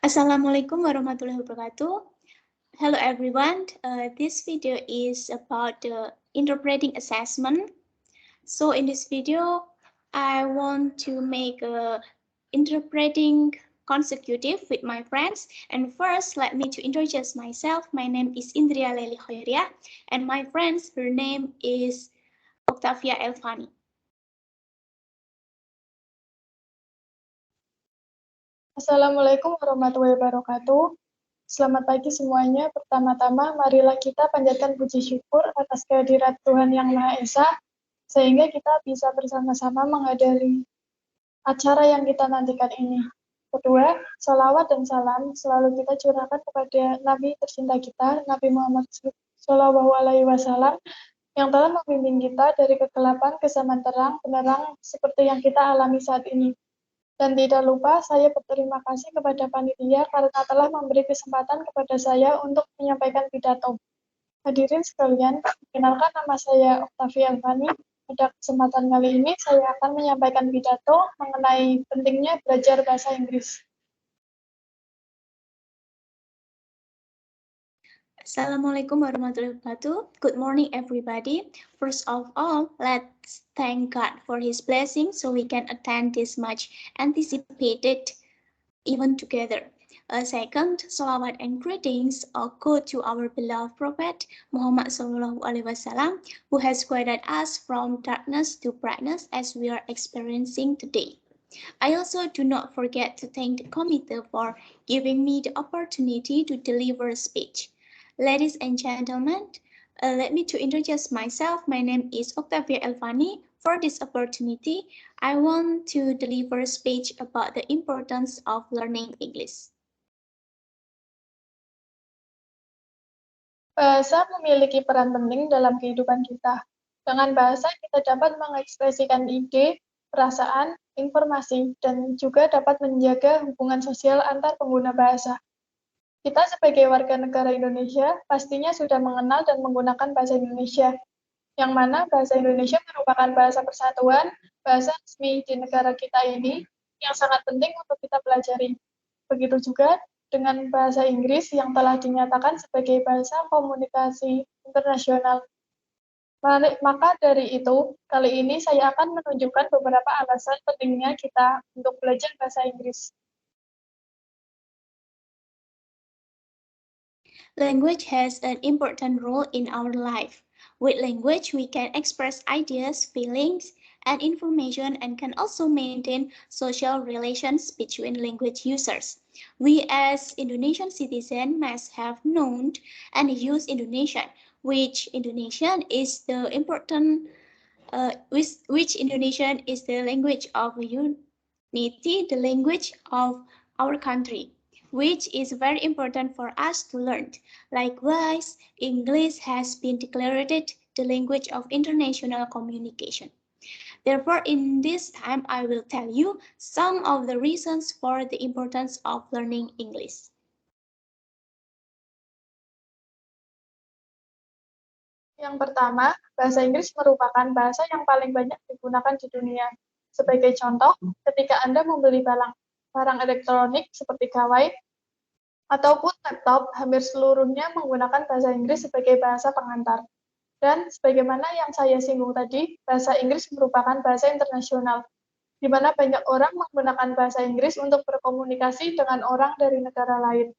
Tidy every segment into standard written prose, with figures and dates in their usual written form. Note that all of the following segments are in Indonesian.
Assalamualaikum warahmatullahi wabarakatuh. Hello everyone. This video is about the interpreting assessment. So in this video, I want to make a interpreting consecutive with my friends. And first, let me to introduce myself. My name is Indria Leli Khoiria, and my friends, her name is Octavia Elfani. Assalamualaikum warahmatullahi wabarakatuh. Selamat pagi semuanya. Pertama-tama, marilah kita panjatkan puji syukur atas kehadirat Tuhan Yang Maha Esa, sehingga kita bisa bersama-sama menghadiri acara yang kita nantikan ini. Kedua, salawat dan salam selalu kita curahkan kepada Nabi tercinta kita, Nabi Muhammad SAW, yang telah membimbing kita dari kegelapan ke zaman terang, penerang seperti yang kita alami saat ini. Dan tidak lupa, saya berterima kasih kepada panitia karena telah memberi kesempatan kepada saya untuk menyampaikan pidato. Hadirin sekalian, perkenalkan nama saya Octavia Elfani. Pada kesempatan kali ini, saya akan menyampaikan pidato mengenai pentingnya belajar bahasa Inggris. Assalamualaikum warahmatullahi wabarakatuh. Good morning, everybody. First of all, let's thank God for His blessing so we can attend this much anticipated event together. Second, salawat and greetings go to our beloved Prophet Muhammad SAW, who has guided us from darkness to brightness as we are experiencing today. I also do not forget to thank the committee for giving me the opportunity to deliver a speech. Ladies and gentlemen, let me to introduce myself. My name is Octavia Elfani. For this opportunity, I want to deliver a speech about the importance of learning English. Bahasa memiliki peran penting dalam kehidupan kita. Dengan bahasa, kita dapat mengekspresikan ide, perasaan, informasi, dan juga dapat menjaga hubungan sosial antar pengguna bahasa. Kita sebagai warga negara Indonesia pastinya sudah mengenal dan menggunakan bahasa Indonesia, yang mana bahasa Indonesia merupakan bahasa persatuan, bahasa resmi di negara kita ini, yang sangat penting untuk kita pelajari. Begitu juga dengan bahasa Inggris yang telah dinyatakan sebagai bahasa komunikasi internasional. Maka dari itu, kali ini saya akan menunjukkan beberapa alasan pentingnya kita untuk belajar bahasa Inggris. Language has an important role in our life. With language, we can express ideas, feelings, and information and can also maintain social relations between language users. We as Indonesian citizens must have known and used Indonesian, which Indonesian is the Indonesian is the language of unity, the language of our country, which is very important for us to learn. Likewise, English has been declared the language of international communication. Therefore, in this time, I will tell you some of the reasons for the importance of learning English. Yang pertama, bahasa Inggris merupakan bahasa yang paling banyak digunakan di dunia. Sebagai contoh, ketika Anda membeli barang elektronik seperti gawai ataupun laptop, hampir seluruhnya menggunakan bahasa Inggris sebagai bahasa pengantar. Dan sebagaimana yang saya singgung tadi, bahasa Inggris merupakan bahasa internasional, di mana banyak orang menggunakan bahasa Inggris untuk berkomunikasi dengan orang dari negara lain.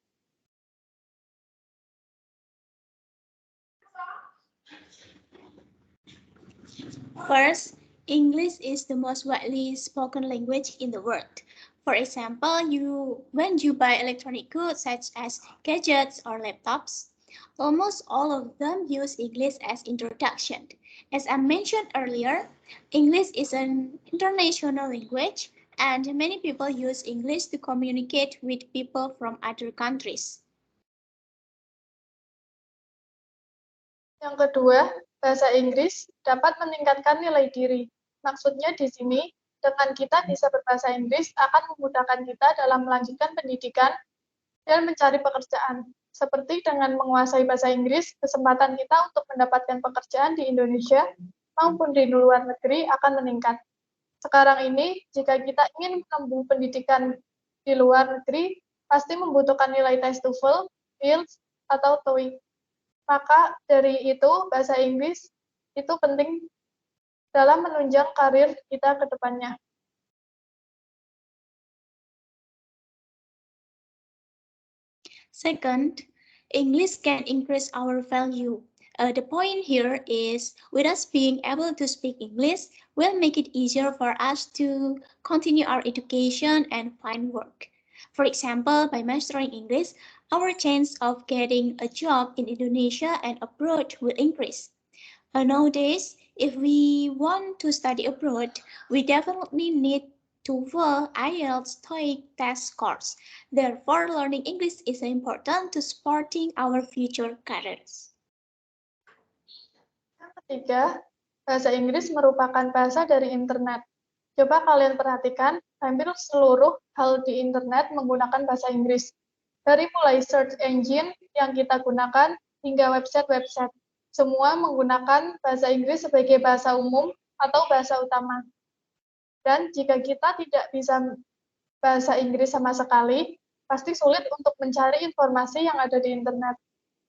First, English is the most widely spoken language in the world. For example, when you buy electronic goods such as gadgets or laptops, almost all of them use English as introduction. As I mentioned earlier, English is an international language and many people use English to communicate with people from other countries. Yang kedua, bahasa Inggris dapat meningkatkan nilai diri. Maksudnya di sini, dengan kita bisa berbahasa Inggris akan memudahkan kita dalam melanjutkan pendidikan dan mencari pekerjaan. Seperti dengan menguasai bahasa Inggris, kesempatan kita untuk mendapatkan pekerjaan di Indonesia maupun di luar negeri akan meningkat. Sekarang ini, jika kita ingin menempuh pendidikan di luar negeri, pasti membutuhkan nilai tes TOEFL, IELTS, atau TOEIC. Maka dari itu, bahasa Inggris itu penting dalam menunjang karir kita ke depannya. Second, English can increase our value. The point here is, with us being able to speak English will make it easier for us to continue our education and find work. For example, by mastering English, our chance of getting a job in Indonesia and abroad will increase. Nowadays, if we want to study abroad, we definitely need TOEFL, IELTS, TOEIC test scores. Therefore, learning English is important to supporting our future careers. Yang ketiga, bahasa Inggris merupakan bahasa dari internet. Coba kalian perhatikan, hampir seluruh hal di internet menggunakan bahasa Inggris. Dari mulai search engine yang kita gunakan hingga website-website, semua menggunakan bahasa Inggris sebagai bahasa umum atau bahasa utama. Dan jika kita tidak bisa bahasa Inggris sama sekali, pasti sulit untuk mencari informasi yang ada di internet.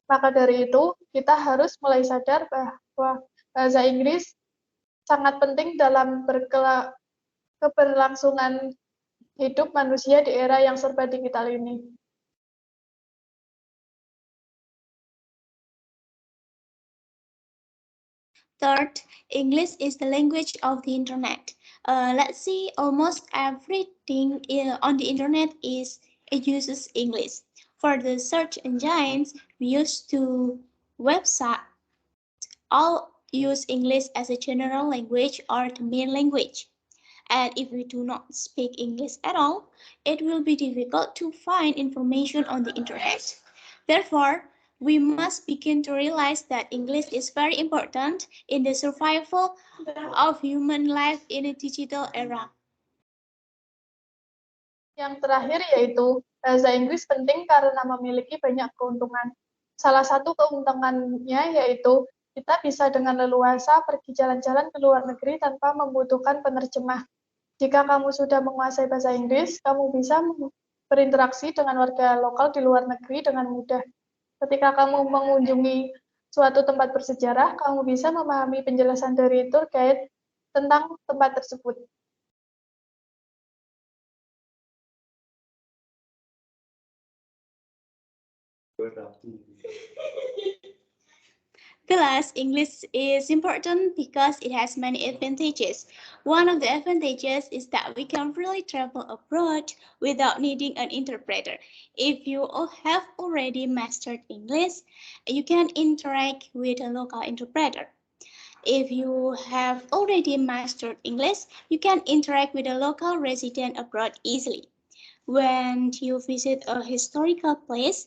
Maka dari itu, kita harus mulai sadar bahwa bahasa Inggris sangat penting dalam keberlangsungan hidup manusia di era yang serba digital ini. Third, English is the language of the internet. Let's see, almost everything on the internet uses English. For the search engines, we use to website, all use English as a general language or the main language. And if we do not speak English at all, it will be difficult to find information on the internet. Therefore, we must begin to realize that English is very important in the survival of human life in a digital era. Yang terakhir yaitu, bahasa Inggris penting karena memiliki banyak keuntungan. Salah satu keuntungannya yaitu kita bisa dengan leluasa pergi jalan-jalan ke luar negeri tanpa membutuhkan penerjemah. Jika kamu sudah menguasai bahasa Inggris, kamu bisa berinteraksi dengan warga lokal di luar negeri dengan mudah. Ketika kamu mengunjungi suatu tempat bersejarah, kamu bisa memahami penjelasan dari tour guide tentang tempat tersebut. Plus, English is important because it has many advantages. One of the advantages is that we can really travel abroad without needing an interpreter. If you have already mastered English, you can interact with a local interpreter. If you have already mastered English, you can interact with a local resident abroad easily. When you visit a historical place,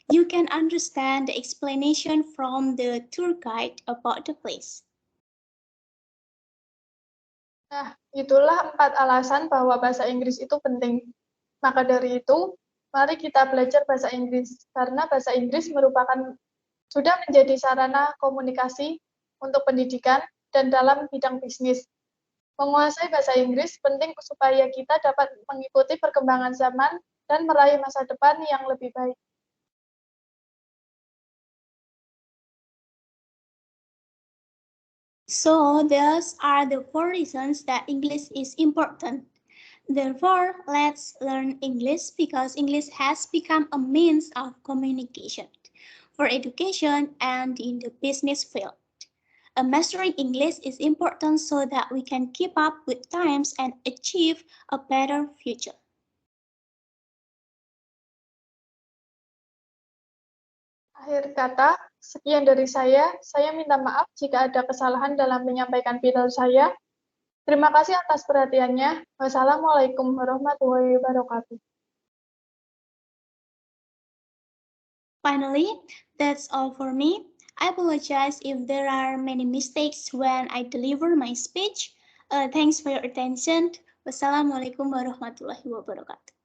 you can understand the explanation from the tour guide about the place. Nah, itulah 4 alasan bahwa bahasa Inggris itu penting. Maka dari itu, mari kita belajar bahasa Inggris, karena bahasa Inggris sudah menjadi sarana komunikasi untuk pendidikan dan dalam bidang bisnis. Menguasai bahasa Inggris penting supaya kita dapat mengikuti perkembangan zaman dan meraih masa depan yang lebih baik. So, those are the 4 reasons that English is important. Therefore, let's learn English because English has become a means of communication for education and in the business field. Mastering English is important so that we can keep up with times and achieve a better future. Akhir kata, sekian dari saya. Saya minta maaf jika ada kesalahan dalam menyampaikan pidato saya. Terima kasih atas perhatiannya. Wassalamualaikum warahmatullahi wabarakatuh. Finally, that's all for me. I apologize if there are many mistakes when I deliver my speech. Thanks for your attention. Wassalamualaikum warahmatullahi wabarakatuh.